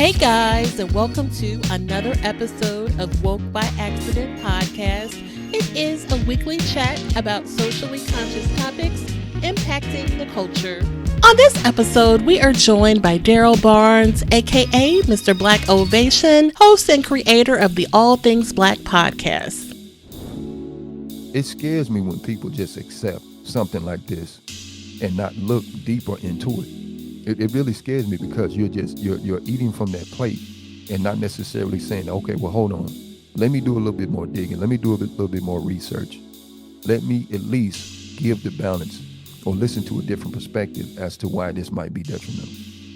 Hey guys, and welcome to another episode of Woke by Accident podcast. It is a weekly chat about socially conscious topics impacting the culture. On this episode, we are joined by Darrell Barnes, aka Mr. Black Ovation, host and creator of the All Things Black podcast. It scares me when people just accept something like this and not look deeper into it. It really scares me because you're eating from that plate and not necessarily saying, okay, well, hold on. Let me do a little bit more digging. Let me do a little bit more research. Let me at least give the balance or listen to a different perspective as to why this might be detrimental.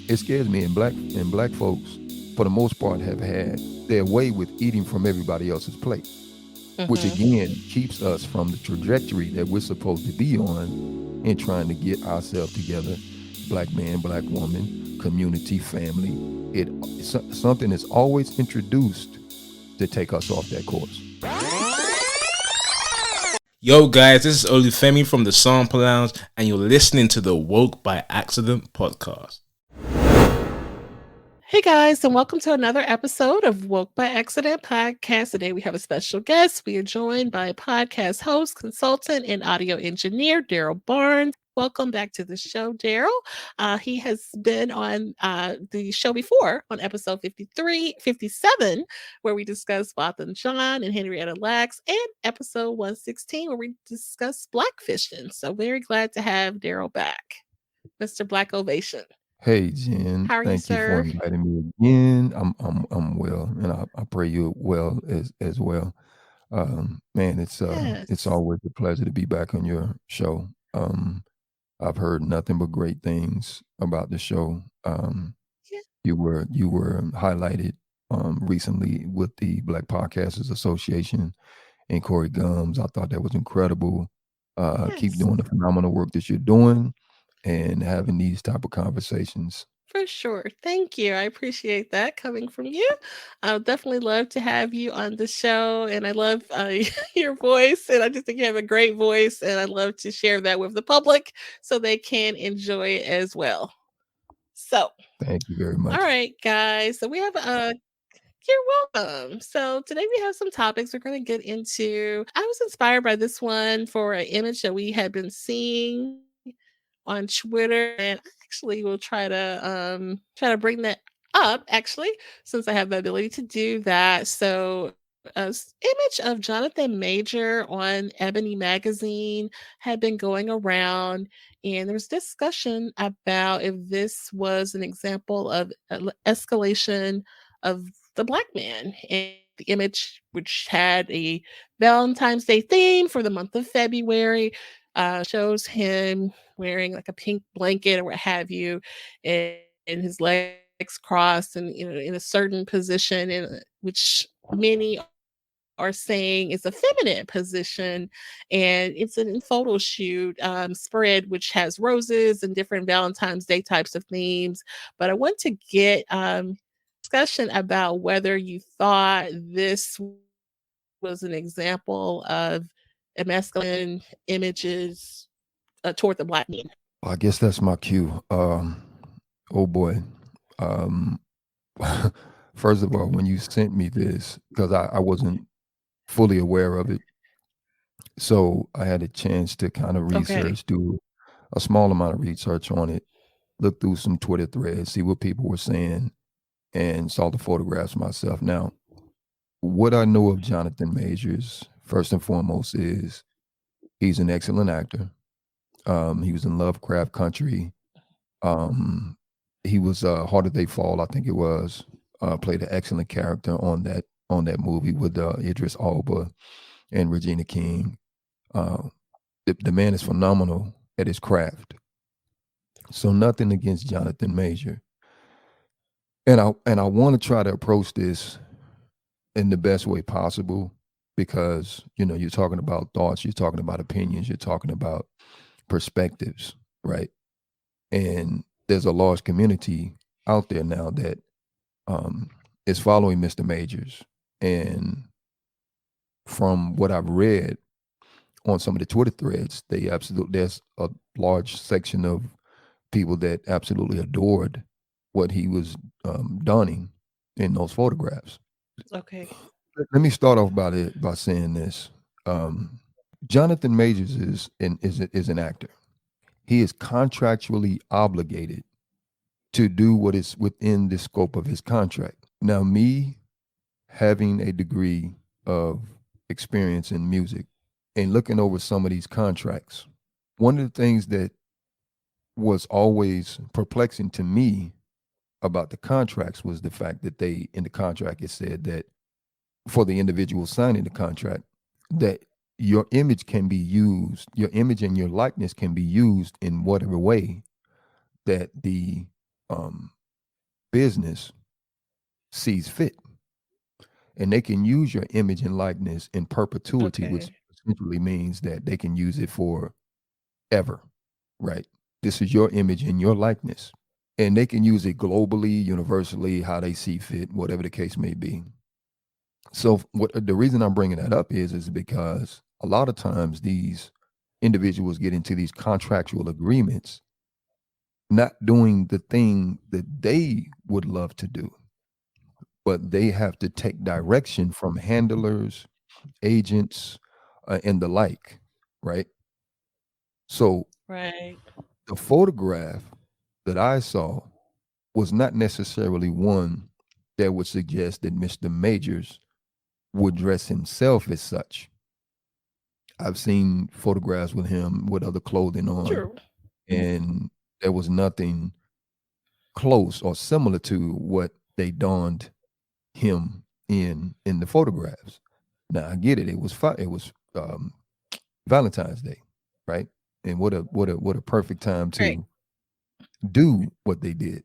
It scares me, and black folks, for the most part, have had their way with eating from everybody else's plate, which again keeps us from the trajectory that we're supposed to be on in trying to get ourselves together. Black man, black woman, community, family. Something is always introduced to take us off that course. Yo guys, this is Olufemi from the Sample Lounge, and you're listening to the Woke by Accident podcast. Hey guys, and welcome to another episode of Woke by Accident podcast. Today we have a special guest. We are joined by podcast host, consultant, and audio engineer, Darrell Barnes. Welcome back to the show, Darrell. He has been on the show before on episode 57, where we discussed Both and John and Henrietta Lacks, and episode 116, where we discussed blackfishing. So very glad to have Darrell back. Mr. Black Ovation. Hey Jen, How are you, thank you for sir? inviting me again. I'm well, and I pray you're well as well. Man, it's Yes. always a pleasure to be back on your show. I've heard nothing but great things about the show. Yeah. You were highlighted recently with the Black Podcasters Association and Corey Gums. I thought that was incredible. Keep Yes. doing the phenomenal work that you're doing and having these type of conversations. For sure. Thank you. I appreciate that coming from you. I would definitely love to have you on the show. And I love your voice. And I just think you have a great voice. And I'd love to share that with the public so they can enjoy it as well. So, Thank you very all much. right, guys. So we have you're welcome. So today we have some topics we're going to get into. I was inspired by this one for an image that we had been seeing on Twitter, and I actually will try to bring that up actually, since I have the ability to do that. So image of Jonathan Major on Ebony magazine had been going around, and there was discussion about if this was an example of escalation of the black man. And the image, which had a Valentine's Day theme for the month of February, shows him wearing like a pink blanket or what have you, and his legs crossed and in a certain position, in which many are saying is a feminine position, and it's a photo shoot spread which has roses and different Valentine's Day types of themes. But I want to get discussion about whether you thought this was an example of emasculine images toward the black man. I guess that's my cue. Oh boy. Um, First of all, when you sent me this, because I wasn't fully aware of it, so I had a chance to kind of Okay. do a small amount of research on it, look through some Twitter threads, see what people were saying, and saw the photographs myself. Now, what I know of Jonathan Majors, first and foremost, is he's an excellent actor. He was in Lovecraft Country. Um, he was Harder They Fall, I think it was. Played an excellent character on that movie with Idris Elba and Regina King. Uh, the man is phenomenal at his craft. So nothing against Jonathan Major, and I want to try to approach this in the best way possible because you're talking about thoughts, you're talking about opinions, you're talking about perspectives, right? And there's a large community out there now that is following Mr. Majors, and from what I've read on some of the Twitter threads, there's a large section of people that absolutely adored what he was donning in those photographs. Okay. Let me start off by saying this. Jonathan Majors is an actor. He is contractually obligated to do what is within the scope of his contract. Now, me having a degree of experience in music and looking over some of these contracts, one of the things that was always perplexing to me about the contracts was the fact that they, in the contract, it said that for the individual signing the contract, that your image can be used, your image and your likeness can be used in whatever way that the um, business sees fit. And they can use your image and likeness in perpetuity, which Okay. essentially means that they can use it for ever, right? This is your image and your likeness. And they can use it globally, universally, how they see fit, whatever the case may be. So what the reason I'm bringing that up is because a lot of times these individuals get into these contractual agreements not doing the thing that they would love to do, but they have to take direction from handlers, agents, and the like, right? So Right. the photograph that I saw was not necessarily one that would suggest that Mr. Majors would dress himself as such. I've seen photographs with him with other clothing on, True. and there was nothing close or similar to what they donned him in the photographs. Now I get it. It was Valentine's Day, right? And what a perfect time Right. to do what they did,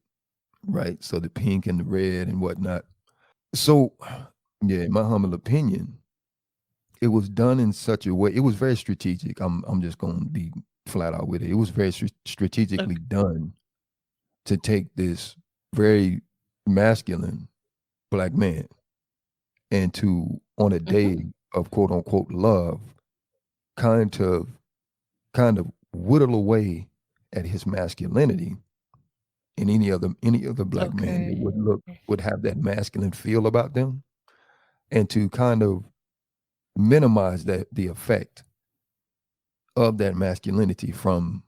right? So the pink and the red and whatnot. So yeah, in my humble opinion, it was done in such a way. It was very strategic. I'm just going to be flat out with it. It was very strategically Okay. done to take this very masculine black man and to, on a Mhm. day of quote unquote love, kind of kind of whittle away at his masculinity, and any other black man that Okay. would have that masculine feel about them, and to kind of minimize that the effect of that masculinity from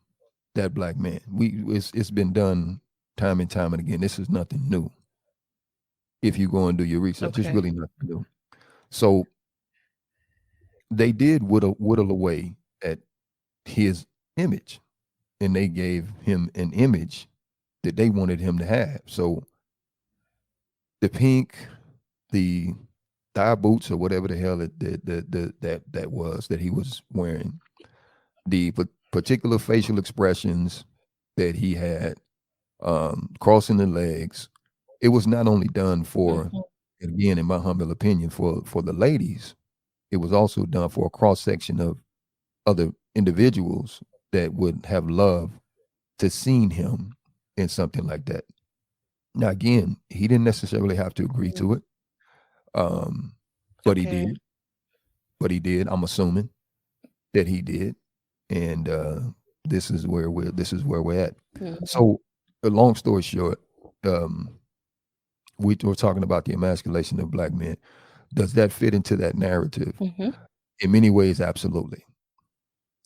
that black man. It's been done time and time and again. This is nothing new. If you go and do your research, it's Okay. really nothing new. So they did whittle away at his image, and they gave him an image that they wanted him to have. So the pink, the thigh boots or whatever the hell that was that he was wearing, the particular facial expressions that he had, crossing the legs. It was not only done for, Mhm. again, in my humble opinion, for the ladies. It was also done for a cross section of other individuals that would have loved to seen him in something like that. Now, again, he didn't necessarily have to agree Mhm. to it, um, but he Okay. did. But he did. I'm assuming that he did, and this is where we're at. Mhm. So, a long story short, um, we're talking about the emasculation of black men. Does that fit into that narrative? Mhm. In many ways, absolutely.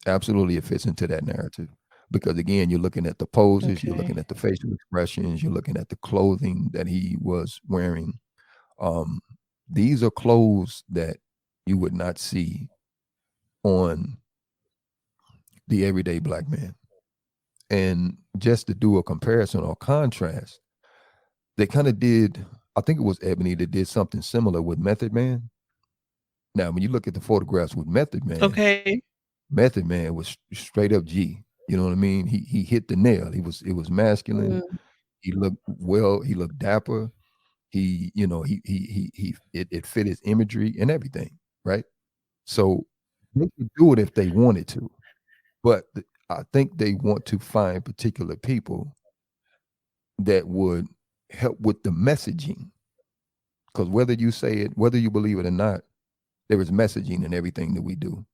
Absolutely, it fits into that narrative. Because again, you're looking at the poses, you're looking Okay. at the facial expressions, you're looking at the clothing that he was wearing. Um, these are clothes that you would not see on the everyday black man. And just to do a comparison or contrast, they kind of did, I think it was Ebony that did something similar with Method Man. Now, when you look at the photographs with Okay. Method Man was straight up G. You know what I mean? He hit the nail. It was masculine. Mm. He looked well, he looked dapper. It fit his imagery and everything, right? So they could do it if they wanted to, but I think they want to find particular people that would help with the messaging. Because whether you say it, whether you believe it or not, there is messaging in everything that we do.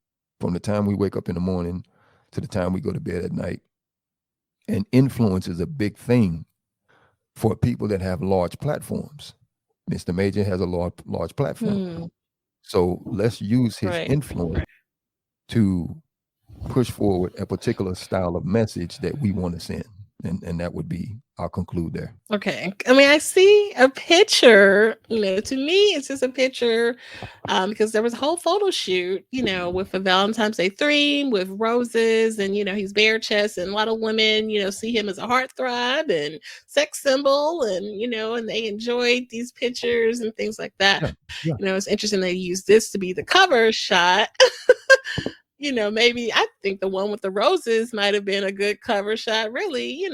From the time we wake up in the morning to the time we go to bed at night. And influence is a big thing for people that have large platforms Mr. Major has a large platform. Hmm. So let's use his Right. influence to push forward a particular style of message that we want to send. And that would be, I'll conclude there. Okay. I mean, I see a picture, to me, it's just a picture because there was a whole photo shoot, with a Valentine's Day theme with roses and, he's bare chest and a lot of women, see him as a heartthrob and sex symbol and, and they enjoyed these pictures and things like that. Yeah. Yeah. It's interesting they use this to be the cover shot. Maybe I think the one with the roses might have been a good cover shot, really,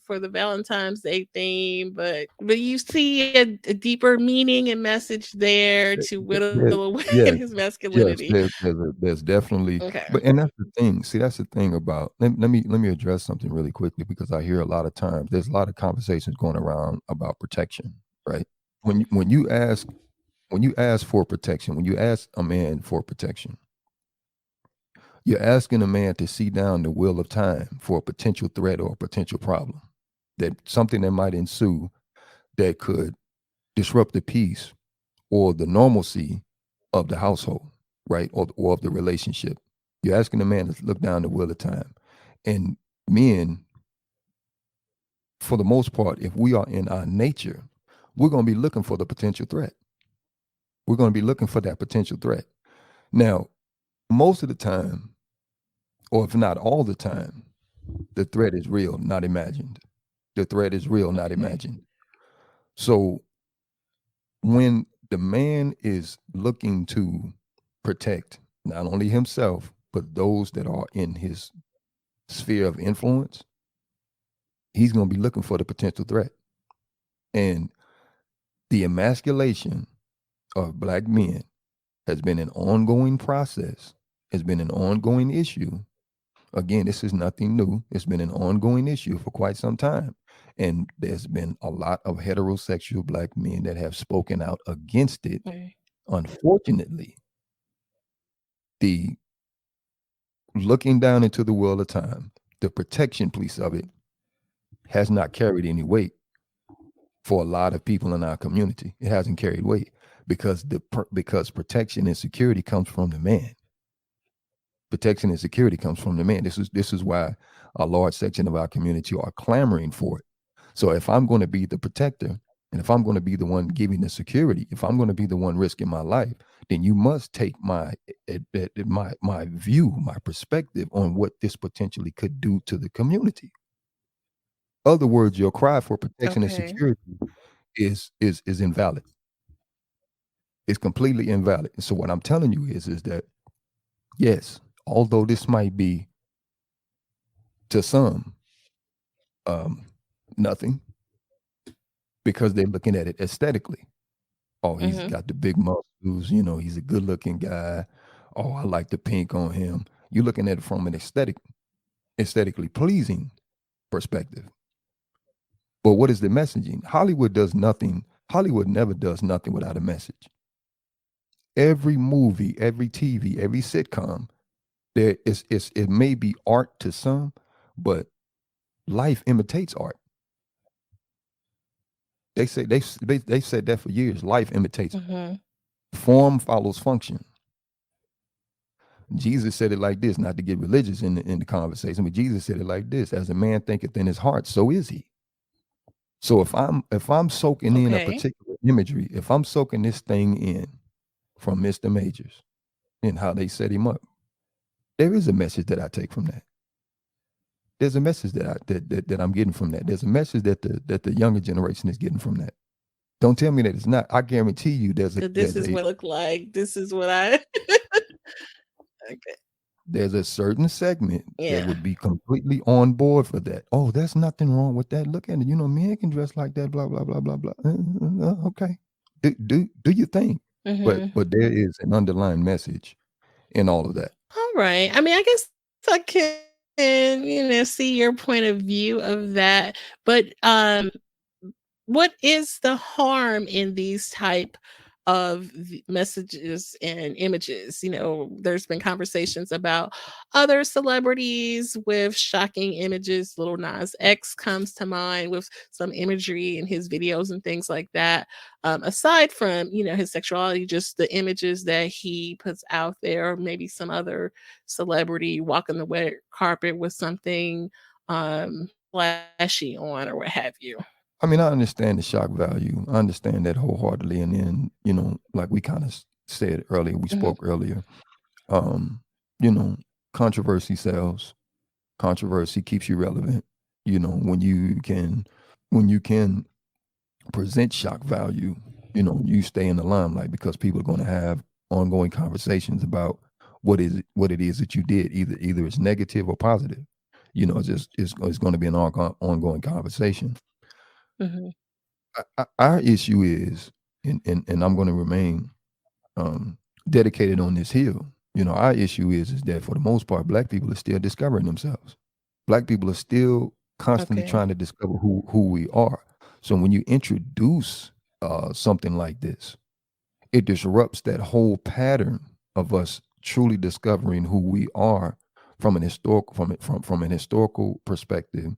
for the Valentine's Day theme. But you see a deeper meaning and message there to whittle There- away Yes, his yes, masculinity. there's definitely, Okay. and that's the thing. See, that's the thing about. Let me address something really quickly because I hear a lot of times there's a lot of conversations going around about protection, right? When you ask for protection, when you ask a man for protection, you're asking a man to see down the wheel of time for a potential threat or a potential problem, that something that might ensue that could disrupt the peace or the normalcy of the household, right? Or of the relationship. You're asking a man to look down the wheel of time. And men, for the most part, if we are in our nature, we're going to be looking for the potential threat. We're going to be looking for that potential threat. Now, most of the time, or if not all the time, the threat is real, not imagined. The threat is real, not imagined. So when the man is looking to protect not only himself, but those that are in his sphere of influence, he's going to be looking for the potential threat. And the emasculation of Black men has been an ongoing process, has been an ongoing issue. Again, this is nothing new. It's been an ongoing issue for quite some time. And there's been a lot of heterosexual Black men that have spoken out against it. Right. Unfortunately, the looking down into the world of time, the protection piece of it has not carried any weight for a lot of people in our community. It hasn't carried weight because because protection and security comes from the man. Protection and security comes from the man. This is why a large section of our community are clamoring for it. So if I'm going to be the protector, and if I'm going to be the one giving the security, if I'm going to be the one risking my life, then you must take my view, my perspective on what this potentially could do to the community. Other words, your cry for protection and Okay. security is invalid. It's completely invalid. And so what I'm telling you is that yes, although this might be to some nothing, because they're looking at it aesthetically. Oh, he's Hmm. got the big muscles, he's a good looking guy. Oh, I like the pink on him. You're looking at it from an aesthetically pleasing perspective. But what is the messaging? Hollywood never does nothing without a message. Every movie, every TV, every sitcom, it may be art to some, but life imitates art. They say they said that for years. Life imitates Hmm. form follows function. Jesus said it like this, not to get religious in the conversation, but Jesus said it like this: as a man thinketh in his heart, so is he. So if I'm soaking in a Okay. particular imagery, if I'm soaking this thing in from Mr. Majors and how they set him up, there is a message that I take from that. There's a message that I'm getting from that. There's a message that the younger generation is getting from that. Don't tell me that it's not. I guarantee you That this is what it look like. This is what I okay. there's a certain segment that Yeah. would be completely on board for that. Oh, there's nothing wrong with that. Look at it. Men can dress like that, blah, blah, blah, blah, blah. Okay. Do your thing. But Hmm. there is an underlying message in all of that. All right. I mean, I guess I can, see your point of view of that. But what is the harm in these type of the messages and images. There's been conversations about other celebrities with shocking images. Little Nas X comes to mind with some imagery in his videos and things like that. Aside from, his sexuality, just the images that he puts out there, or maybe some other celebrity walking the red carpet with something flashy on or what have you. I mean, I understand the shock value. I understand that wholeheartedly. And then, like we kind of said earlier, we Mhm, spoke earlier, um, you know, controversy sells. Controversy keeps you relevant. When you can present shock value, you stay in the limelight because people are going to have ongoing conversations about what it is that you did. Either it's negative or positive. It's going to be an ongoing conversation. mhm, Our issue is, and I'm going to remain um, dedicated on this hill. Our issue is that for the most part, Black people are still discovering themselves. Black people are still constantly okay. trying to discover who we are. So when you introduce something like this, it disrupts that whole pattern of us truly discovering who we are from an historical perspective,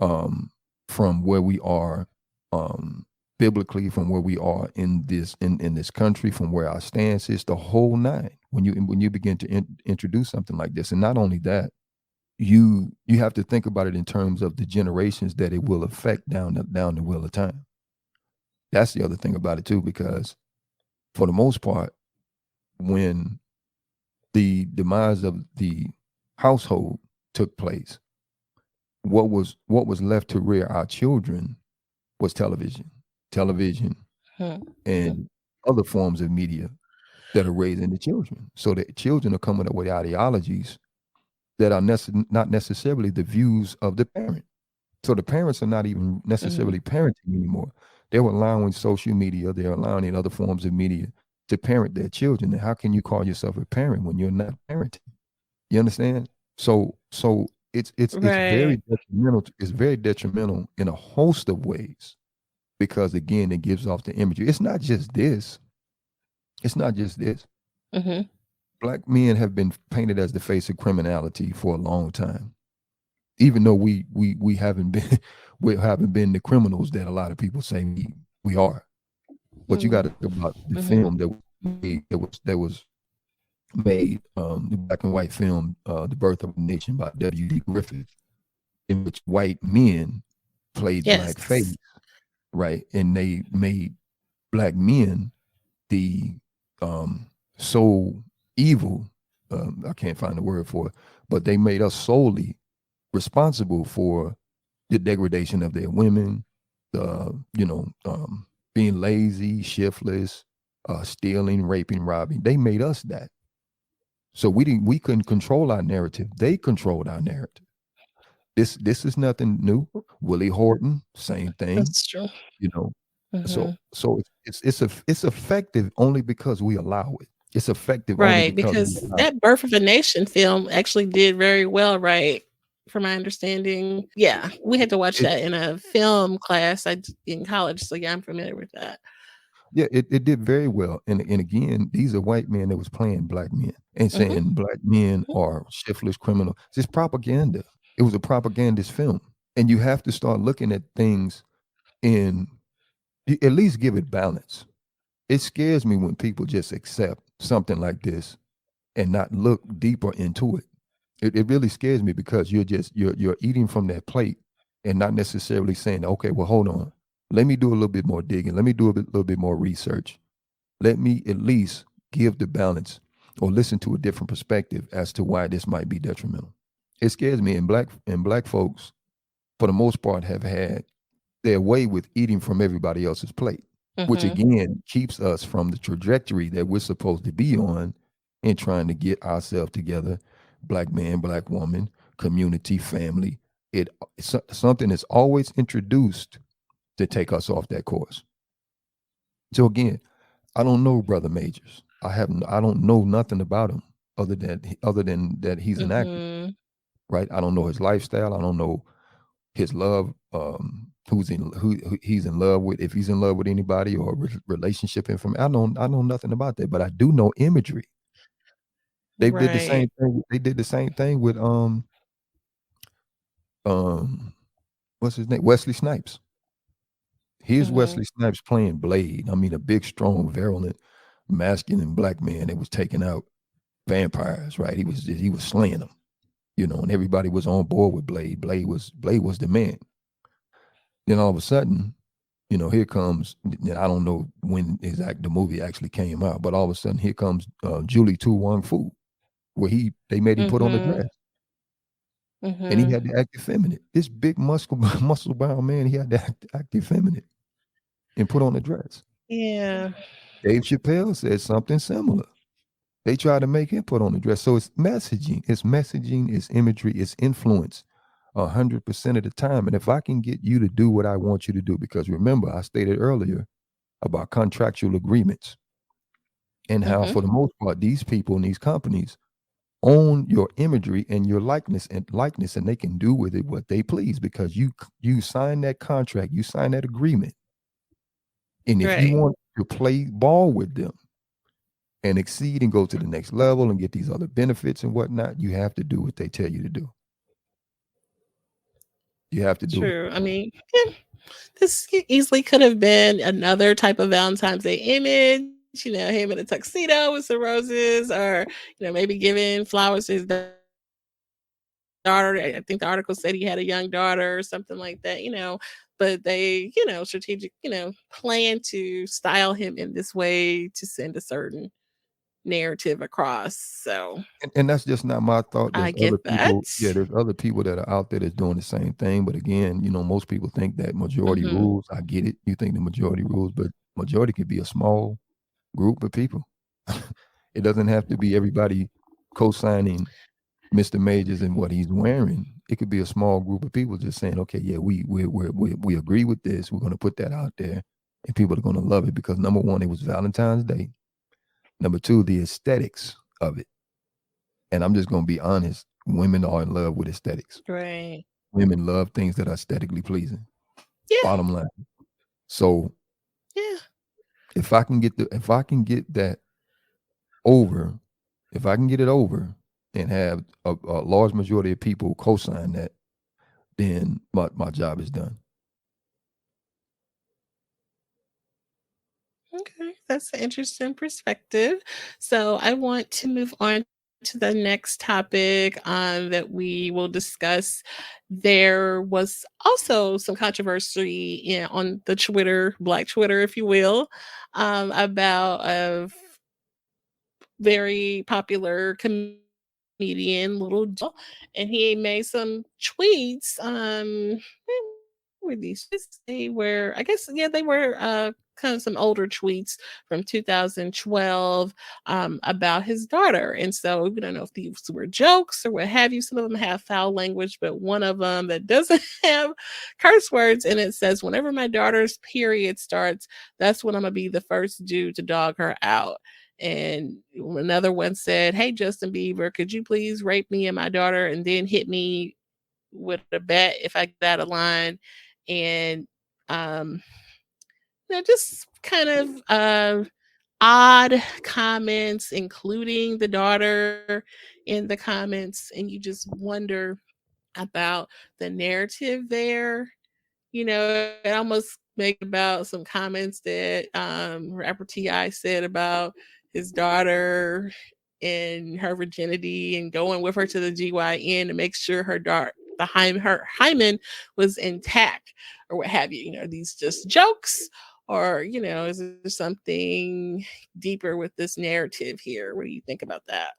um, from where we are um, biblically, from where we are in this country, from where our stance is, the whole nine. When you begin to introduce something like this, and not only that, you have to think about it in terms of the generations that it will affect down the wheel of time. That's the other thing about it too, because for the most part, when the demise of the household took place, what was left to rear our children was television, Mhm, and other forms of media that are raising the children. So the children are coming up with ideologies that are not necessarily the views of the parent. So the parents are not even mhm. necessarily parenting anymore. They're allowing social media, they're allowing other forms of media to parent their children. And how can you call yourself a parent when you're not parenting? You understand? So it's very Right. detrimental. It's very detrimental in a host of ways because again, it gives off the imagery. It's not just this. It's not just this. Mhm. Black men have been painted as the face of criminality for a long time, even though we haven't been we haven't been the criminals that a lot of people say we are. But you got to Mhm. think about the Mhm. film that was made, the black and white film, The Birth of a Nation by W.D. Griffith, in which white men played blackface, Yes. right? And they made black men the um, so evil. I can't find the word for it, but they made us solely responsible for the degradation of their women, being lazy, shiftless, stealing, raping, robbing. They made us that. So we couldn't control our narrative. They controlled our narrative. This is nothing new. Willie Horton, same thing, That's true. you know. So Mhm. so it's effective only because we allow it. It's effective only Right, because we because allow it. that Birth of a Nation film actually did very well, right? From my understanding. Yeah, we had to watch It that in a film class in college, so yeah, I'm familiar with that. Yeah, it did very well. And again, these are white men that was playing black men and Mhm, saying black men mhm. are shiftless criminal. It's propaganda. It was a propagandist film. And you have to start looking at things in at least give it balance. It scares me when people just accept something like this and not look deeper into it. It really scares me because you're eating from that plate and not necessarily saying, okay, well, hold on. Let me do a little bit more digging. Let me do little bit more research. Let me at least give the balance or listen to a different perspective as to why this might be detrimental. It scares me, and black folks, for the most part, have had their way with eating from everybody else's plate, which Mhm. again keeps us from the trajectory that we're supposed to be on in trying to get ourselves together, black man, black woman, community, family. It's something that's always introduced to take us off that course. So again, I don't know Brother Majors. I don't know nothing about him other than that he's an actor, Mhm. right? I don't know his lifestyle. I don't know his love who he's in love with, if he's in love with anybody, or relationship information. I know nothing about that, but I do know imagery. They did the Right. same thing. They did the same thing with um what's his name? Wesley Snipes. Here's Mhm. Wesley Snipes playing Blade. I mean, a big, strong, virulent, masculine black man that was taking out vampires, right? He was slaying them, and everybody was on board with Blade. Blade was the man. Then all of a sudden, here comes. I don't know when the movie actually came out, but all of a sudden, here comes Julie Tu Wong Fu, where they made him put on the Mhm. dress, and he Mhm. had to act effeminate. This big muscle bound man, he had to act effeminate and put on the dress. Yeah. Dave Chappelle said something similar. They try to make him put on the dress. So it's messaging, it's imagery, it's influence 100% of the time. And if I can get you to do what I want you to do, because remember, I stated earlier about contractual agreements and how, Mhm. for the most part, these people and these companies own your imagery and your likeness, and they can do with it what they please because you sign that contract, you sign that agreement. And if you Right. want to play ball with them and exceed and go to the next level and get these other benefits and whatnot, you have to do what they tell you to do. You have to do it. True. I mean, yeah, this easily could have been another type of Valentine's Day image. Him in a tuxedo with some roses, or maybe giving flowers to his daughter. I think the article said he had a young daughter or something like that. But they, strategic, plan to style him in this way to send a certain narrative across. So And that's just not my thought. I There's other get that. people, yeah, there's other people that are out there that's doing the same thing. But again, most people think that majority Hmm. rules. I get it. You think the majority rules, but majority could be a small group of people. It doesn't have to be everybody co-signing Mr. Majors and what he's wearing. It could be a small group of people just saying, okay, yeah, we agree with this. We're going to put that out there, and people are going to love it because number one, it was Valentine's Day. Number two, the aesthetics of it. And I'm just going to be honest, women are in love with aesthetics. Right. Women love things that are aesthetically pleasing. Yeah. Bottom line. So Yeah. if I can get that over, if I can get it over and have a large majority of people co-sign that, then my job is done. Okay, that's an interesting perspective. So I want to move on to the next topic that we will discuss. There was also some controversy on the Twitter, Black Twitter, if you will, about a very popular comedian, Little Joe, and he made some tweets. What were these? They were, I guess, yeah, they were kind of some older tweets from 2012 about his daughter. And so we don't know if these were jokes or what have you. Some of them have foul language, but one of them that doesn't have curse words in it says, "Whenever my daughter's period starts, that's when I'm gonna be the first dude to dog her out." And another one said, "Hey, Justin Bieber, could you please rape me and my daughter and then hit me with a bat if I get out of line?" And um, just kind of odd comments, including the daughter in the comments, and you just wonder about the narrative there. It almost make about some comments that rapper Ti said about his daughter and her virginity and going with her to the GYN to make sure her hymen was intact or what have you. These just jokes, or is there something deeper with this narrative here? What do you think about that?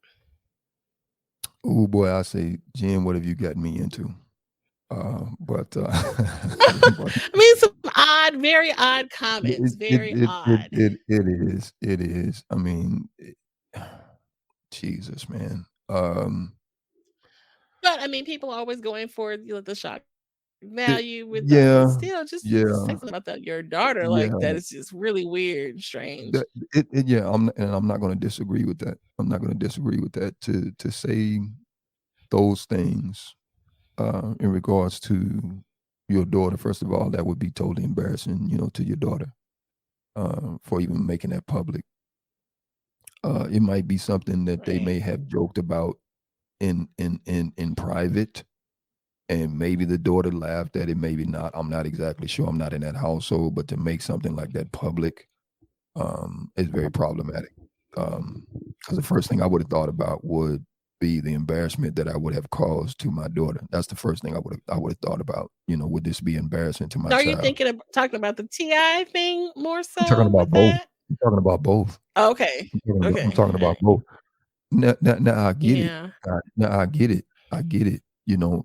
Oh boy, I say, Jen, what have you gotten me into? But but I mean, some odd, very odd comments, it it very it it odd. it, it is. It is. I mean, Jesus, man. But I mean, people are always going for the shock It, value with them, but yeah, still, just to say yeah, something about that your daughter like yeah. that is just really weird and strange. That yeah. I'm not going to disagree with that. I'm not going to disagree with that. To say those things in regards to your daughter, first of all, that would be totally embarrassing, to your daughter, for even making that public. It might be something that they Right. may have joked about in private, and maybe the daughter laughed at it, maybe not. I'm not exactly sure. I'm not in that household, but to make something like that public, is very problematic. Because the first thing I would have thought about would be the embarrassment that I would have caused to my daughter. That's the first thing I would have thought about. Would this be embarrassing to my So are you child? thinking of talking about the TI thing more I'm talking so about with both. that? I'm talking about both. Okay. I'm Okay. talking All about right. both. Now I get it. Yeah. Now I get it. I get it.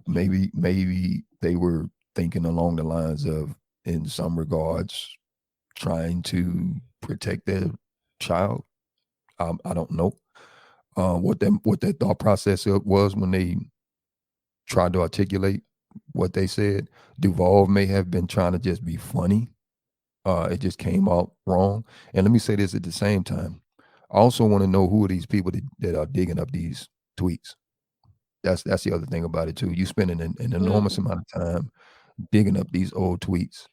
Maybe they were thinking along the lines of, in some regards, trying to protect their child. I don't know what that thought process was when they tried to articulate what they said. Duval may have been trying to just be funny. It just came out wrong. And let me say this at the same time. I also want to know who are these people that are digging up these tweets. That's the other thing about it too. You spending an enormous Mm. amount of time digging up these old tweets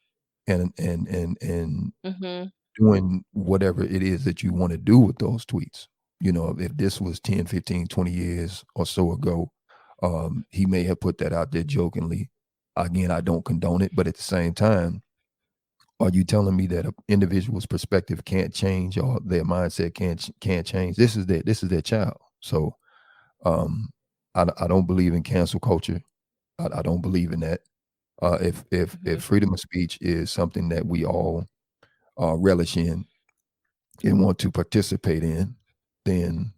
and Mhm. doing whatever it is that you want to do with those tweets. If this was 10, 15, 20 years or so ago, he may have put that out there jokingly. Again, I don't condone it, but at the same time, are you telling me that an individual's perspective can't change or their mindset can't change? This is their child. So, um, I don't believe in cancel culture. I don't believe in that. If Mhm. freedom of speech is something that we all relish in and want to participate in, then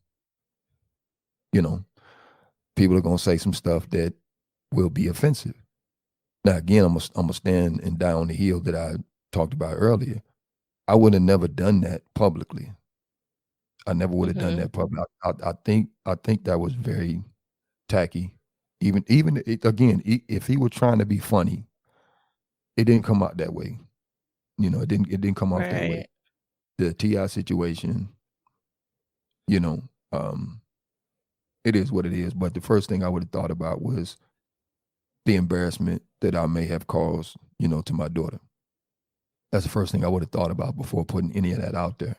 you know people are gonna say some stuff that will be offensive. Now, again, I'm gonna stand and die on the hill that I talked about earlier. I would have never done that publicly. I never would have done Mhm. that public. I think that was very tacky. Even again, if he was trying to be funny, it didn't come out that way. It didn't come off that way. Right. The Ti situation, you know, um, it is what it is. But the first thing I would have thought about was the embarrassment that I may have caused, to my daughter. That's the first thing I would have thought about before putting any of that out there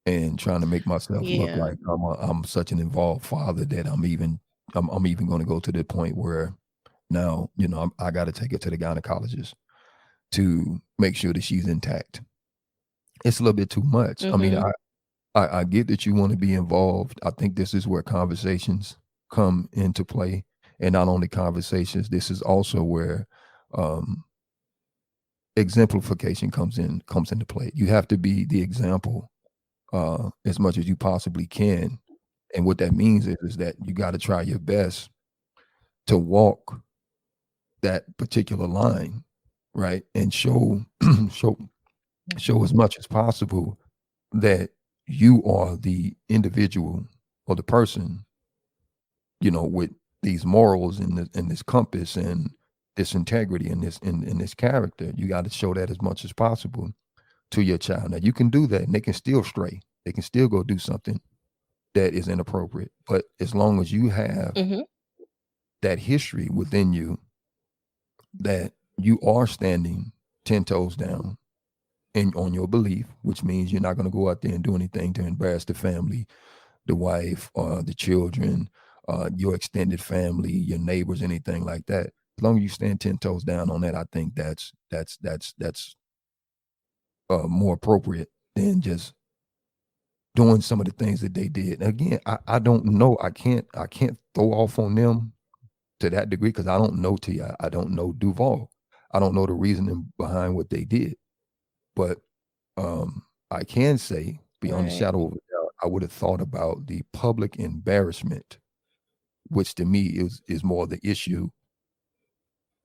and trying to make myself look Yeah. like I'm such an involved father that I'm even going to go to the point where now I got to take her to the gynecologist to make sure that she's intact. It's a little bit too much. I mean, Mhm. I get that you want to be involved. I think this is where conversations come into play, and not only conversations. This is also where um, exemplification comes into play. You have to be the example as much as you possibly can, and what that means is that you got to try your best to walk that particular line, right, and show show as much as possible that you are the individual or the person, with these morals and this compass and this integrity and this character. You got to show that as much as possible to your child. Now you can do that and they can still stray. They can still go do something that is inappropriate. But as long as you have Mhm. that history within you that you are standing 10 toes down and on your belief, which means you're not going to go out there and do anything to embarrass the family, the wife, the children, your extended family, your neighbors, anything like that. As long as you stand 10 toes down on that, I think that's more appropriate than just doing some of the things that they did. And again, I don't know. I can't throw off on them to that degree because I don't know Ti. I don't know Duval. I don't know the reasoning behind what they did. But I can say, beyond the Right. shadow of a doubt, I would have thought about the public embarrassment, which to me is more the issue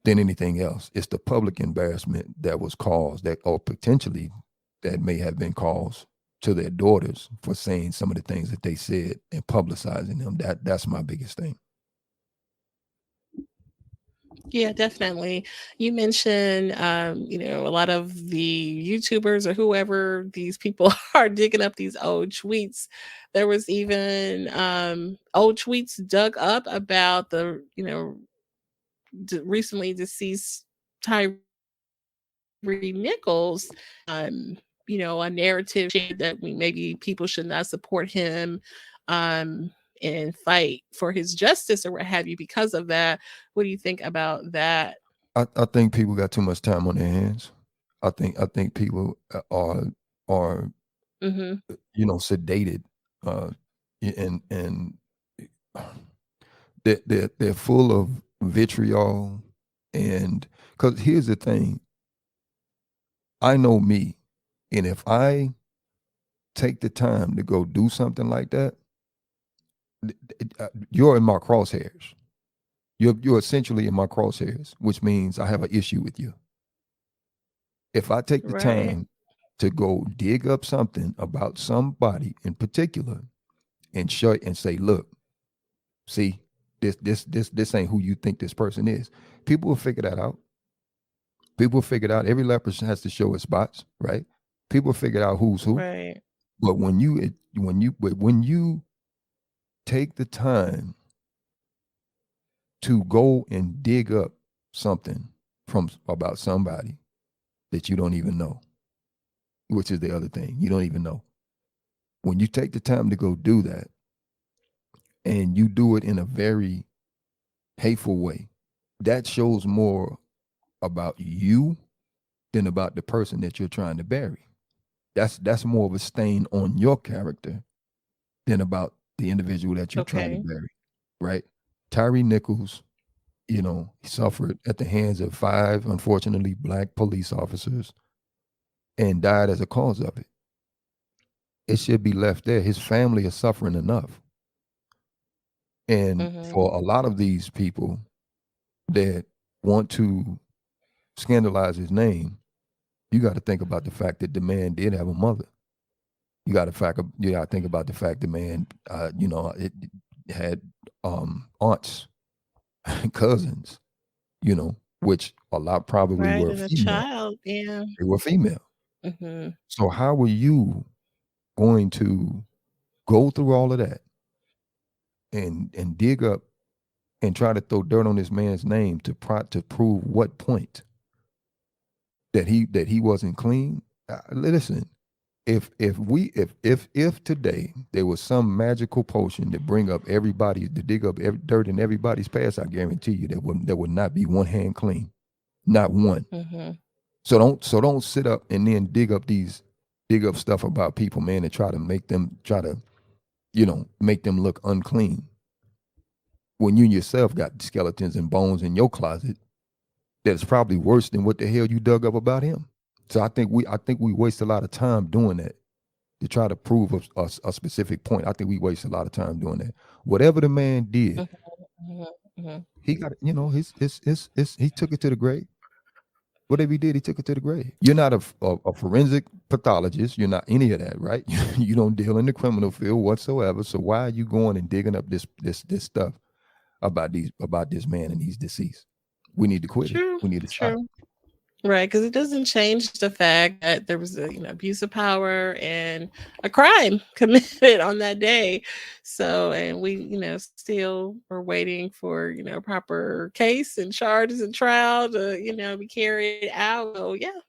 than anything else. It's the public embarrassment that was caused, that or potentially that may have been caused to their daughters for saying some of the things that they said and publicizing them. That's my biggest thing. Yeah, definitely. You mentioned, a lot of the YouTubers or whoever these people are digging up these old tweets. There was even old tweets dug up about the, recently deceased Tyree Nichols, um, a narrative shared that maybe people should not support him um, and fight for his justice or what have you because of that. What do you think about that? I think people got too much time on their hands. I think people are Hmm. sedated, uh, and they're full of vitriol. And because here's the thing, I know me, and if I take the time to go do something like that, you're in my crosshairs. You're essentially in my crosshairs, which means I have an issue with you. If I take the Right. time to go dig up something about somebody in particular and show and say, look, see, this ain't who you think this person is. People will figure that out. People will figure it out. Every leper has to show its spots, right? People figure out who's who. Right. But when you take the time to go and dig up something from about somebody that you don't even know, which is the other thing, you don't even know. When you take the time to go do that and you do it in a very hateful way, that shows more about you than about the person that you're trying to bury. That's more of a stain on your character than about the individual that you're trying to Okay. bury, right? Tyree Nichols, he suffered at the hands of 5, unfortunately, Black police officers and died as a cause of it. It should be left there. His family is suffering enough. And Hmm. for a lot of these people that want to scandalize his name, you got to think about the fact that the man did have a mother. You got to think about the fact the man, it had aunts, cousins, which a lot probably Right. were And a female. child. Yeah. They were female. Hmm. So how were you going to go through all of that and dig up and try to throw dirt on this man's name to prove what point that he wasn't clean? Listen, if today there was some magical potion to bring up everybody to dig up dirt in everybody's past, I guarantee you there would not be one hand clean, not one. Hmm. So don't sit up and then dig up stuff about people, man, and make them look unclean when you yourself got skeletons and bones in your closet that's probably worse than what the hell you dug up about him. So I think we waste a lot of time doing that to try to prove a specific point. I think we waste a lot of time doing that. Whatever the man did, Hmm. Hmm. Hmm. he got he took it to the grave. Whatever he did, he took it to the grave. You're not a forensic pathologist. You're not any of that, right? You don't deal in the criminal field whatsoever. So why are you going and digging up this stuff about this man and he's deceased? We need to quit it. True. We need to stop. True. Right, because it doesn't change the fact that there was a abuse of power and a crime committed on that day. So, and we still are waiting for proper case and charges and trial to be carried out. So yeah,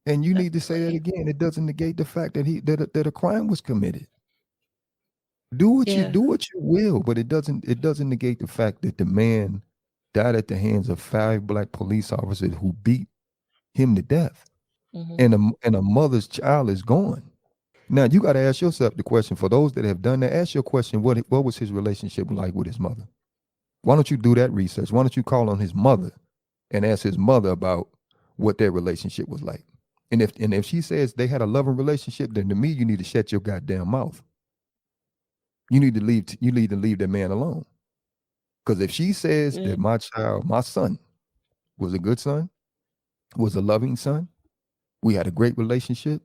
And you need to say that definitely. again. It doesn't negate the fact that a crime was committed. Do what you will, but it doesn't negate the fact that the man died at the hands of 5 Black police officers who beat him to death, Hmm. and a mother's child is gone. Now you got to ask yourself the question. For those that have done that, ask your question: what was his relationship like with his mother? Why don't you do that research? Why don't you call on his mother and ask his mother about what their relationship was like? And if she says they had a loving relationship, then to me you need to shut your goddamn mouth. You need to leave that man alone. Because if she says Yeah. that my son, was a good son, was a loving son, we had a great relationship,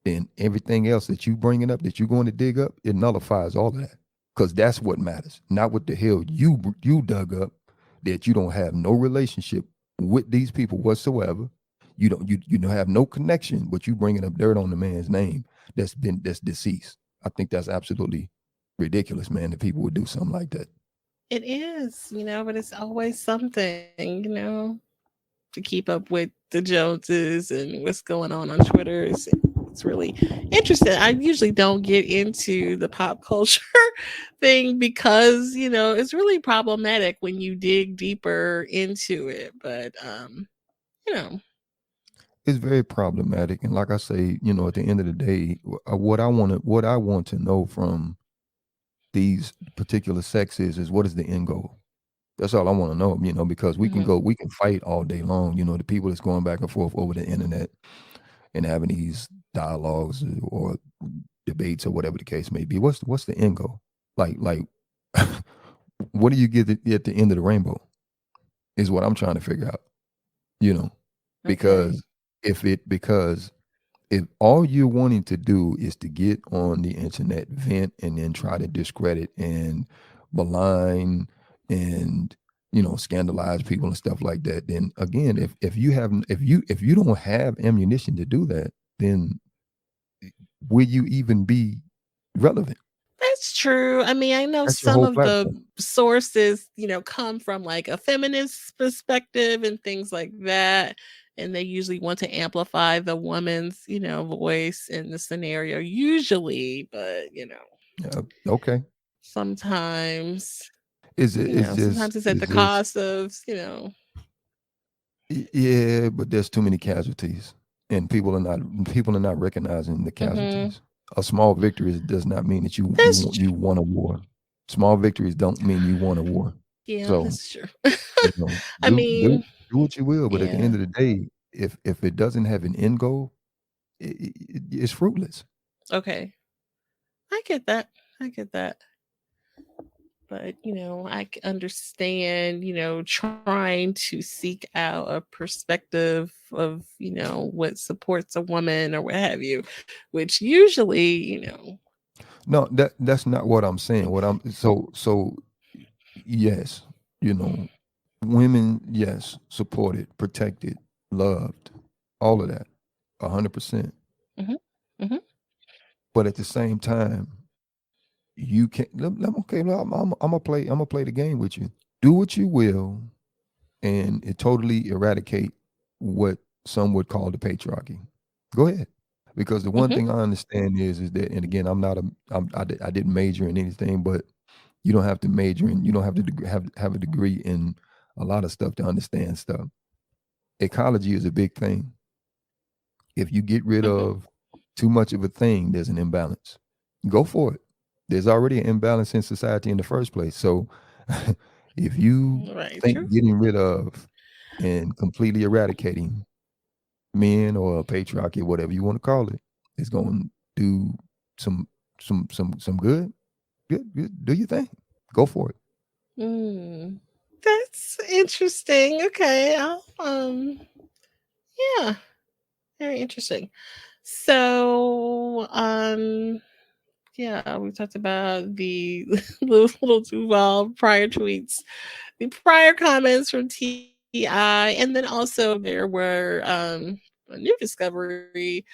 then everything else that you bringing up, that you're going to dig up, it nullifies all of that. Because that's what matters, not what the hell you dug up that you don't have no relationship with these people whatsoever. You don't have no connection, but you bringing up dirt on the man's name that's deceased. I think that's absolutely ridiculous, man. That people would do something like that. It is, but it's always something. to keep up with the Joneses and what's going on Twitter. It's really interesting. I usually don't get into the pop culture thing because, it's really problematic when you dig deeper into it. But, you know, It's very problematic, and like I say, at the end of the day, what I want to know from these particular sexes is what is the end goal. That's all I want to know, because hmm we can fight all day long, the people that's going back and forth over the internet and having these dialogues or debates or whatever the case may be. What's the end goal? Like what do you get at the end of the rainbow is what I'm trying to figure out, you know, okay. because because if all you're wanting to do is to get on the internet, vent, and then try to discredit and malign and scandalize people and stuff like that, then again, if you don't have ammunition to do that, then will you even be relevant? That's true. I mean, I know That's your some whole of the platform. sources, come from like a feminist perspective and things like that. And they usually want to amplify the woman's, voice in the scenario, usually, but, Okay, sometimes, it's just sometimes it's at the it's just cost of, yeah, but there's too many casualties, and people are not recognizing the hmm casualties. A small victory does not mean that that's true. you won a war. Small victories don't mean you won a war. Yeah, So that's true. I do mean, do what you will, but at the yeah, end of the day, if it doesn't have an end goal, it's fruitless. okay. I get that. I get that. But I understand trying to seek out a perspective of what supports a woman or what have you, which usually No, that's not what I'm saying. What I'm so yes, you know, women, yes, supported, protected, loved, all of that, 100%. hmm hmm But at the same time, you can't. Okay, no, I'm gonna play the game with you. Do what you will, and it totally eradicate what some would call the patriarchy. Go ahead, because the one hmm thing I understand is that, and again, I'm not a, I didn't major in anything, but you don't have to major in, you don't have to have a degree in a lot of stuff to understand stuff. Ecology is a big thing. If you get rid hmm of too much of a thing, there's an imbalance. Go for it. There's already an imbalance in society in the first place. So if you right, true. think getting rid of and completely eradicating men or patriarchy, whatever you want to call it, is going to do some some good, good, do your thing. Go for it. Mm, that's interesting. Okay, yeah, very interesting. So, yeah, we talked about the little Duval prior tweets, the prior comments from TI, and then also there were a new discovery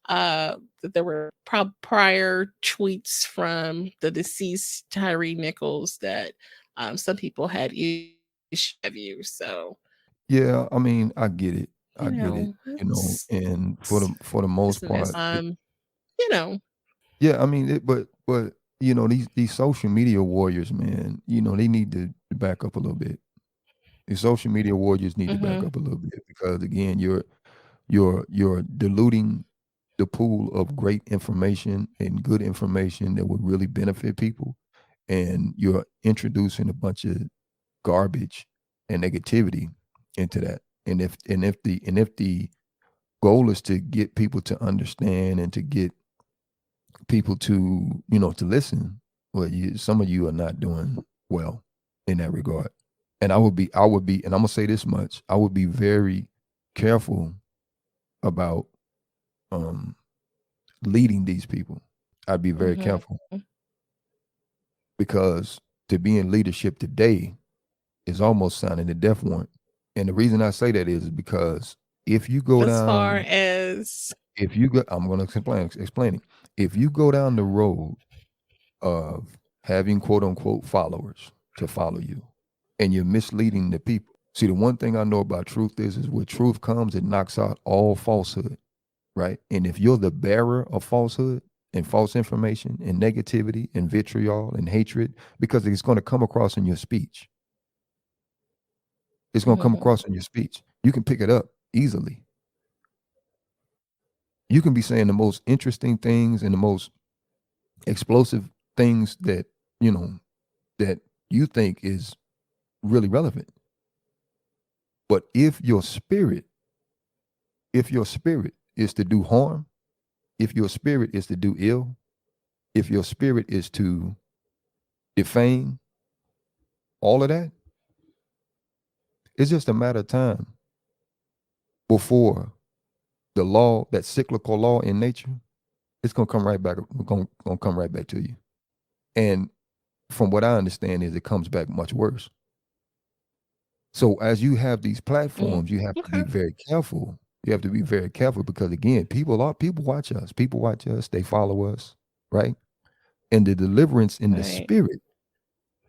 that there were prior tweets from the deceased Tyree Nichols that some people had issue of you. So, Yeah, I mean, I get it. I get it. it's And for the most business. part, You know, yeah, I mean, but these social media warriors, man, they need to back up a little bit. The social media warriors need to back hmm up a little bit because again, you're diluting the pool of great information and good information that would really benefit people, and you're introducing a bunch of garbage and negativity into that. And if the goal is to get people to understand and to get people to to listen, well, some of you are not doing well in that regard. And I would be, and I'm gonna say this much: I would be very careful about um, leading these people. I'd be very hmm careful because to be in leadership today is almost signing a death warrant. And the reason I say that is because if you go as far down, as if you go, I'm going to explain it. If you go down the road of having quote unquote followers to follow you, and you're misleading the people. See, the one thing I know about truth is where truth comes, it knocks out all falsehood, right? And if you're the bearer of falsehood and false information and negativity and vitriol and hatred, because it's going to come across in your speech. It's going to come Mhm. across in your speech. You can pick it up easily. You can be saying the most interesting things and the most explosive things that, you know, that you think is really relevant. But if your spirit is to do harm, if your spirit is to do ill, if your spirit is to defame, all of that, it's just a matter of time before the law, that cyclical law in nature, it's gonna come right back, gonna come right back to you. And from what I understand is it comes back much worse. So as you have these Mm. platforms, you have to be Okay. very careful. You have to be very careful because again, people watch us. People watch us, they follow us, right? And the deliverance in Right.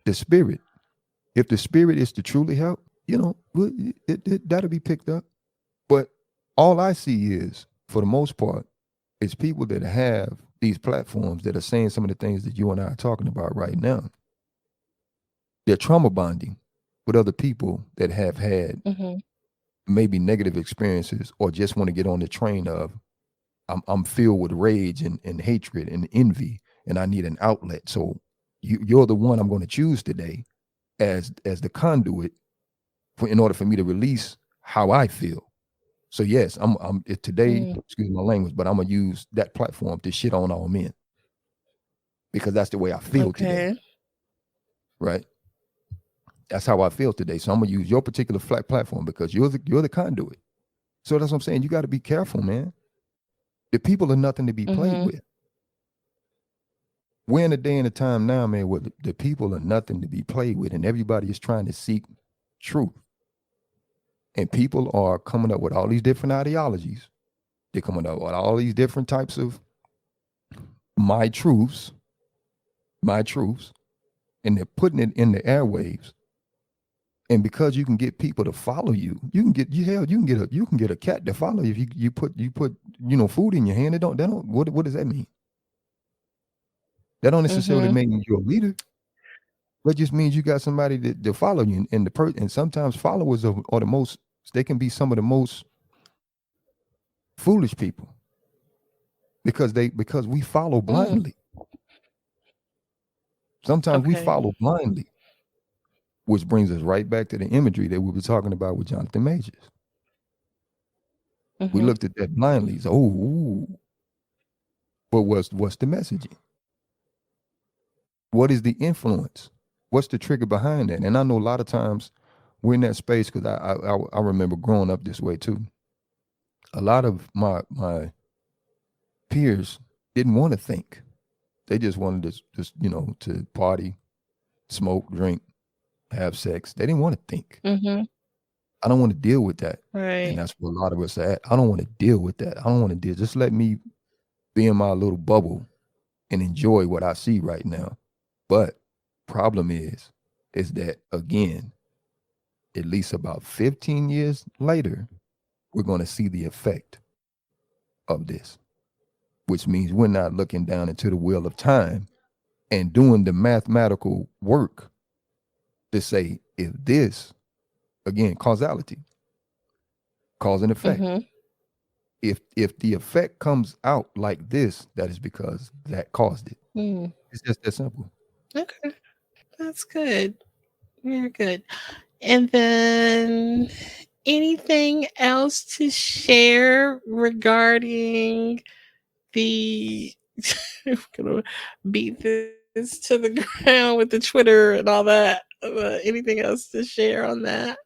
the spirit, if the spirit is to truly help, that'll be picked up. But all I see is, for the most part, is people that have these platforms that are saying some of the things that you and I are talking about right now. They're trauma bonding with other people that have had Mhm. maybe negative experiences or just want to get on the train of I'm filled with rage and hatred and envy and I need an outlet. So you're the one I'm going to choose today as the conduit in order for me to release how I feel. So yes, today, Mm. excuse my language, but I'm gonna use that platform to shit on all men because that's the way I feel today, Okay. right? That's how I feel today. So I'm gonna use your particular flat platform because you're the conduit. So that's what I'm saying. You got to be careful, man. The people are nothing to be played Mhm. with. We're in a day and a time now, man, where the people are nothing to be played with, and everybody is trying to seek truth. And people are coming up with all these different ideologies. They're coming up with all these different types of my truths, my truths, and they're putting it in the airwaves. And because you can get people to follow you, you can get a cat to follow you if you put food in your hand. They don't what does that mean? That don't necessarily Mhm. mean you're a leader. That just means you got somebody to follow you. And sometimes followers are the most, they can be some of the most foolish people because we follow Mm. blindly. Sometimes we Okay. follow blindly, which brings us right back to the imagery that we were talking about with Jonathan Majors. We Mhm. looked at that blindly. So, ooh, but what's the messaging? What is the influence? What's the trigger behind that? And I know a lot of times we're in that space because I remember growing up this way too. A lot of my peers didn't want to think. They just wanted to to party, smoke, drink, have sex. They didn't want to think. Mhm. I don't want to deal with that. And Right. that's where a lot of us are at. I don't want to deal with that. I don't want to deal. Just let me be in my little bubble and enjoy what I see right now. But problem is that again, at least about 15 years later, we're going to see the effect of this, which means we're not looking down into the wheel of time and doing the mathematical work to say if this, again, causality, cause and effect. Mhm. If the effect comes out like this, that is because that caused it. Mm. It's just that simple. Okay. That's good. Very good. And then anything else to share regarding the I'm gonna beat this to the ground with the Twitter and all that. Anything else to share on that?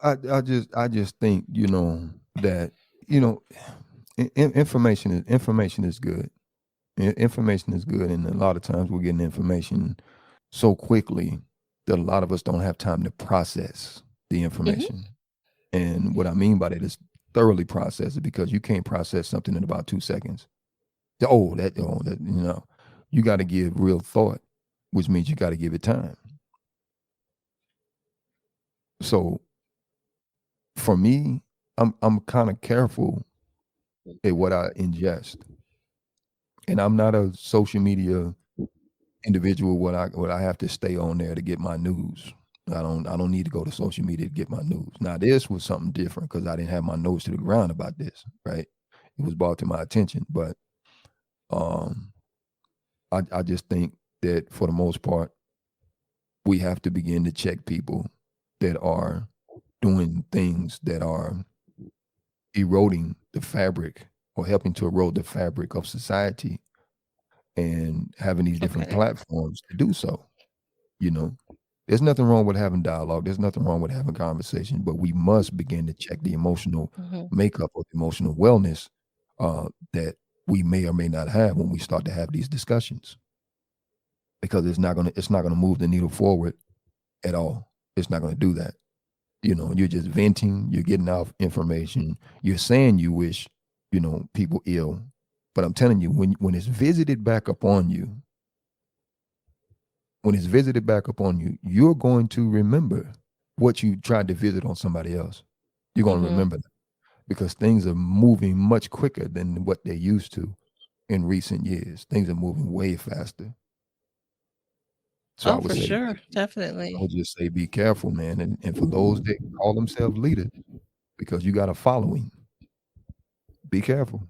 I just think that you know information is good. Information is good, and a lot of times we're getting information so quickly that a lot of us don't have time to process the Mhm. information. And what I mean by that is thoroughly process it because you can't process something in about 2 seconds. You got to give real thought, which means you got to give it time. So for me, I'm kind of careful at what I ingest, and I'm not a social media individual. What I have to stay on there to get my news. I don't need to go to social media to get my news. Now this was something different because I didn't have my nose to the ground about this. Right, it was brought to my attention, but um, I just think that for the most part, we have to begin to check people that are doing things that are eroding the fabric or helping to erode the fabric of society and having these different Okay. platforms to do so. You know, there's nothing wrong with having dialogue. There's nothing wrong with having conversation, but we must begin to check the emotional Mhm. makeup or emotional wellness that we may or may not have when we start to have these discussions, because it's not gonna move the needle forward at all. It's not gonna do that. You're just venting, you're getting out information, you're saying you wish, people ill. But I'm telling you, when it's visited back upon you, you're going to remember what you tried to visit on somebody else. You're going to Mhm. remember that because things are moving much quicker than what they used to in recent years. Things are moving way faster. So I Oh, would for say, sure. I Definitely. would just say, be careful, man. And for those that call themselves leaders, because you got a following, be careful.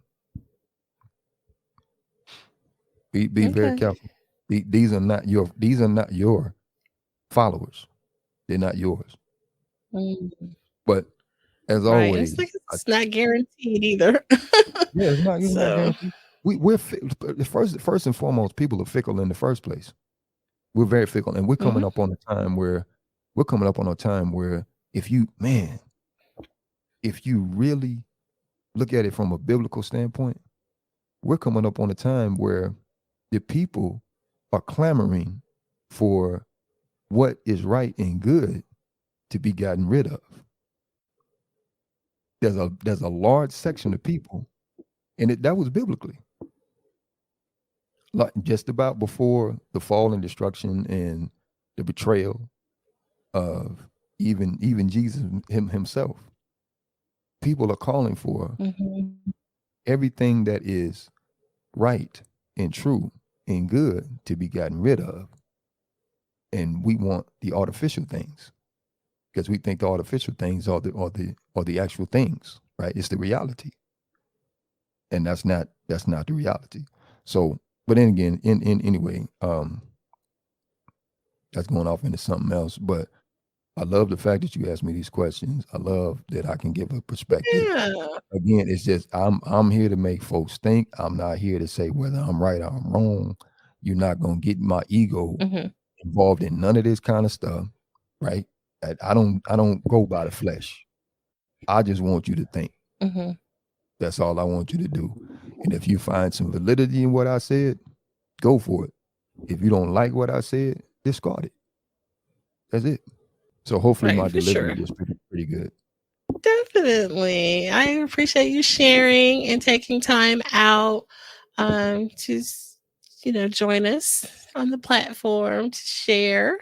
Be very Okay. careful. These are not your followers. They're not yours. Mm. But as Right. And always, it's like I, it's not guaranteed either. yeah, it's not So, guaranteed. We're first and foremost, people are fickle in the first place. We're very fickle, and mhm. we're coming up on a time where if you man, if you really look at it from a biblical standpoint, we're coming up on a time where the people are clamoring for what is right and good to be gotten rid of. There's a large section of people, and that was biblically, like just about before the fall and destruction and the betrayal of even Jesus himself. People are calling for Mhm. everything that is right and true and good to be gotten rid of, and we want the artificial things because we think the artificial things are the actual things, right? It's the reality, and that's not the reality. So, but then again, in anyway, that's going off into something else. But I love the fact that you asked me these questions. I love that I can give a perspective. Yeah. Again, it's just I'm here to make folks think. I'm not here to say whether I'm right or I'm wrong. You're not gonna get my ego Mhm. involved in none of this kind of stuff, right? I don't go by the flesh. I just want you to think. Mhm. That's all I want you to do. And if you find some validity in what I said, go for it. If you don't like what I said, discard it. That's it. So hopefully my Right, for delivery sure. was pretty good. Definitely. I appreciate you sharing and taking time out to join us on the platform to share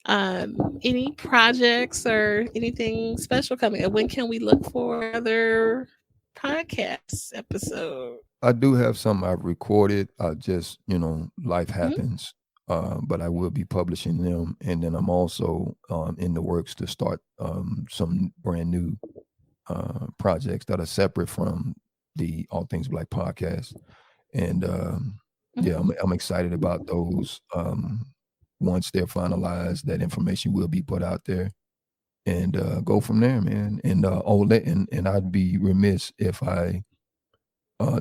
any projects or anything special coming up. When can we look for another podcast episode? I do have some I've recorded. I just, life Mhm. happens. But I will be publishing them. And then I'm also in the works to start some brand new projects that are separate from the All Things Black podcast. And yeah, Mhm. I'm excited about those. Once they're finalized, that information will be put out there and go from there, man. And and I'd be remiss if I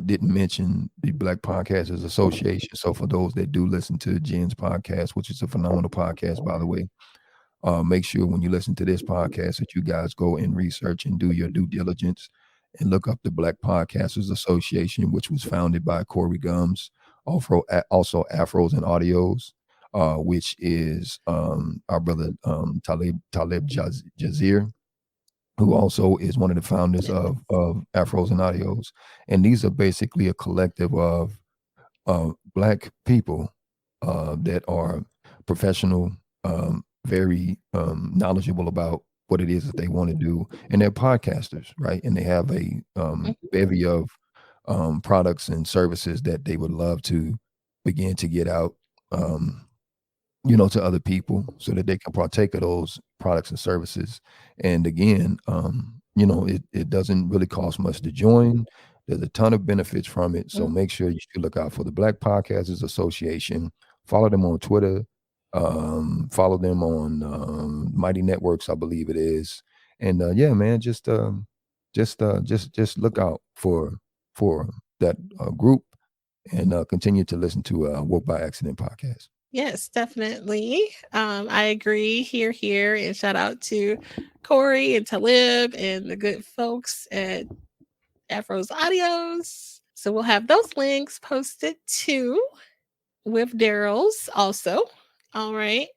didn't mention the Black Podcasters Association. So for those that do listen to Jen's podcast, which is a phenomenal podcast, by the way, make sure when you listen to this podcast that you guys go and research and do your due diligence and look up the Black Podcasters Association, which was founded by Corey Gums, also Afros and Audios, which is our brother Talib Jazir, who also is one of the founders Yeah. of Afros and Audios. And these are basically a collective of Black people that are professional, very knowledgeable about what it is that they want to do. And they're podcasters, right? And they have a Mhm. bevy of products and services that they would love to begin to get out. To other people so that they can partake of those products and services. And again, it doesn't really cost much to join. There's a ton of benefits from it. So Mhm. make sure you should look out for the Black Podcasters Association. Follow them on Twitter. Follow them on Mighty Networks, I believe it is. And yeah, man, just look out for that group and continue to listen to Woke by Accident podcast. Yes, definitely. I agree. Here, and shout out to Corey and Talib and the good folks at Afro's Audios. So we'll have those links posted too with Darrell's also. All right.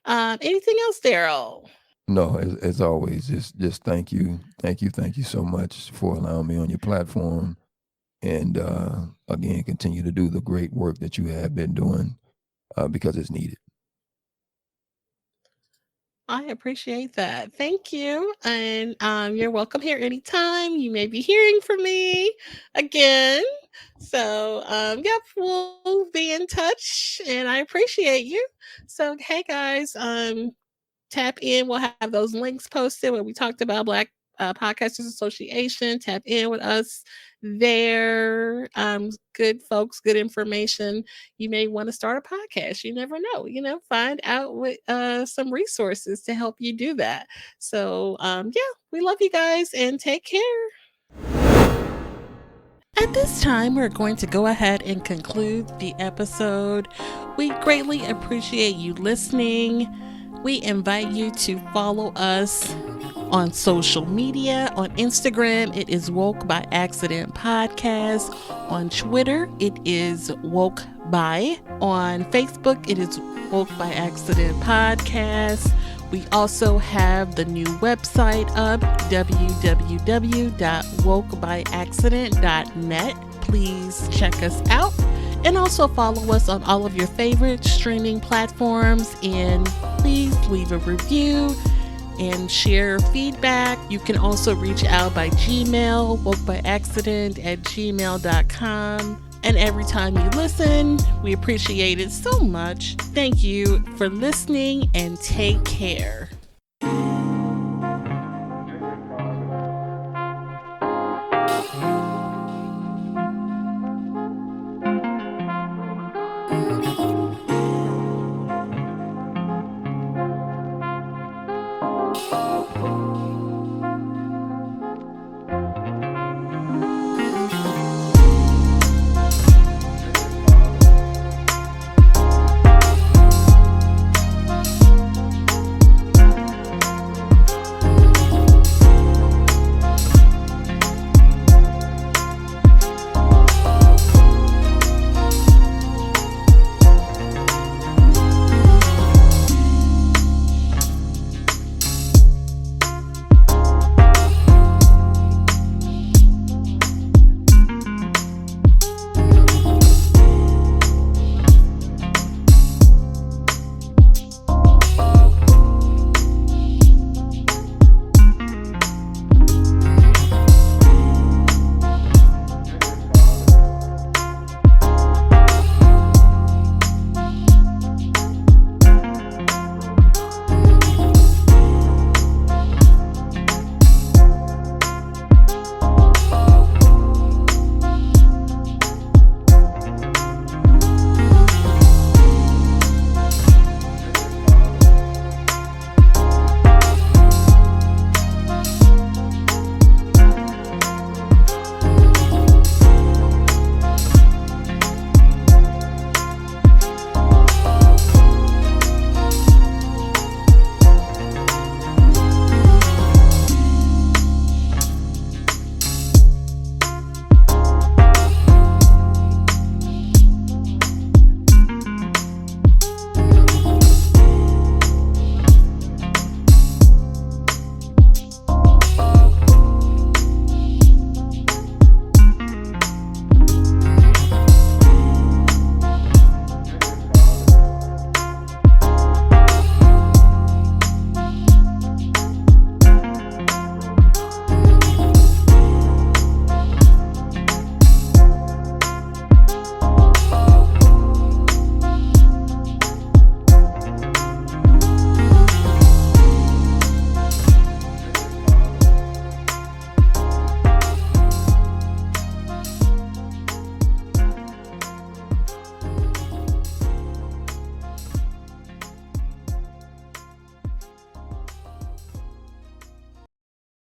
Anything else, Darrell? No, as always, just thank you so much for allowing me on your platform, and again, continue to do the great work that you have been doing because it's needed. I appreciate that. Thank you. And you're welcome here anytime. You may be hearing from me again. So, yep, we'll be in touch and I appreciate you. So, hey guys, tap in. We'll have those links posted where we talked about Black Podcasters Association. Tap in with us there. Good folks, good information. You may want to start a podcast. You never know. Find out what some resources to help you do that. So, yeah, we love you guys and take care. At this time, we're going to go ahead and conclude the episode. We greatly appreciate you listening. We invite you to follow us on social media. On Instagram, it is Woke by Accident Podcast. On Twitter, it is Woke by. On Facebook, it is Woke by Accident Podcast. We also have the new website up, www.wokebyaccident.net. Please check us out. And also follow us on all of your favorite streaming platforms. And please leave a review and share feedback. You can also reach out by Gmail, wokebyaccident@gmail.com. And every time you listen, we appreciate it so much. Thank you for listening and take care.